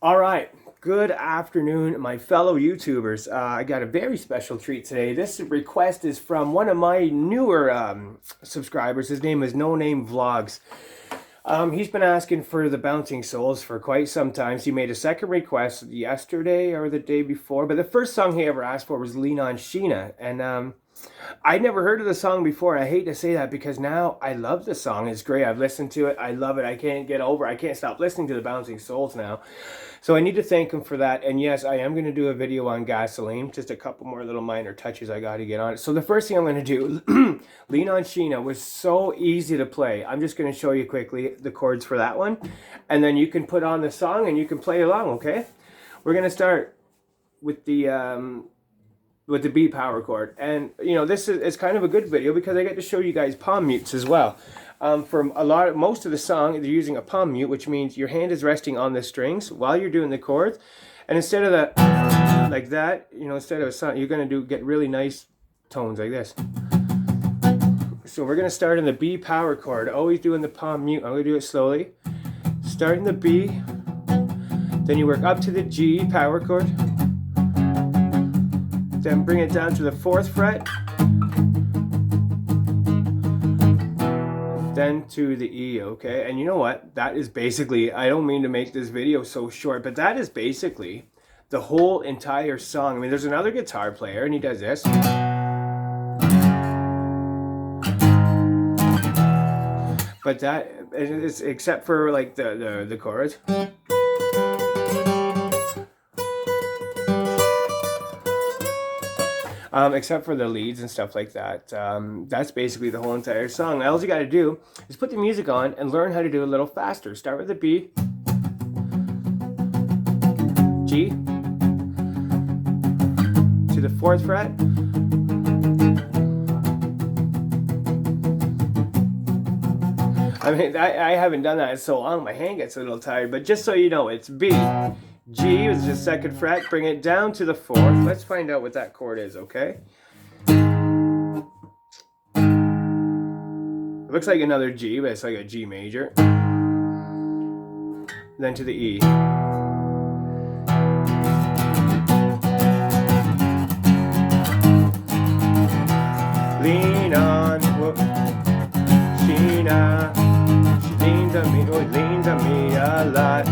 All right. Good afternoon, my fellow YouTubers. I got a very special treat today. This request is from one of my newer subscribers. His name is No Name Vlogs. He's been asking for the Bouncing Souls for quite some time. So he made a second request yesterday or the day before. But the first song he ever asked for was Lean on Sheena. And I'd never heard of the song before. I hate to say that because now I love the song. It's great. I've listened to it. I love it. I can't get over it. I can't stop listening to the Bouncing Souls now. So I need to thank him for that. And yes, I am going to do a video on Gasoline. Just a couple more little minor touches I got to get on it. So the first thing I'm going to do, Lean on Sheena, was so easy to play. I'm just going to show you quickly the chords for that one. And then you can put on the song and you can play along, okay? We're going to start with the B power chord. And you know, this is kind of a good video because I get to show you guys palm mutes as well. For most of the song, they're using a palm mute, which means your hand is resting on the strings while you're doing the chords. And instead of the like that, you know, instead of a song, you're going to get really nice tones like this. So we're going to start in the B power chord, always doing the palm mute. I'm going to do it slowly. Start in the B, then you work up to the G power chord, then bring it down to the 4th fret, then to the E, okay? And you know what? That is basically, I don't mean to make this video so short, but that is basically the whole entire song. I mean, there's another guitar player and he does this. But that is, except for like the chorus. Except for the leads and stuff like that. That's basically the whole entire song. All you got to do is put the music on and learn how to do it a little faster. Start with the B, G, to the 4th fret, I mean, I haven't done that in so long, my hand gets a little tired, but just so you know, it's B, G is the 2nd fret, bring it down to the 4th. Let's find out what that chord is, okay? It looks like another G, but it's like a G major. Then to the E. Lean on, Sheena. She leans on me, oh, leans on me a lot.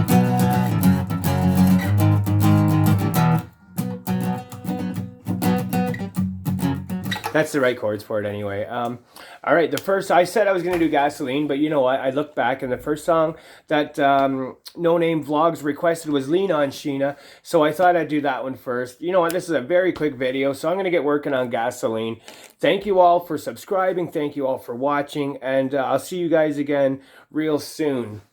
That's the right chords for it anyway. All right, the first, I said I was going to do Gasoline, but you know what? I looked back and the first song that No Name Vlogs requested was Lean on Sheena. So I thought I'd do that one first. You know what? This is a very quick video, so I'm going to get working on Gasoline. Thank you all for subscribing. Thank you all for watching. And I'll see you guys again real soon.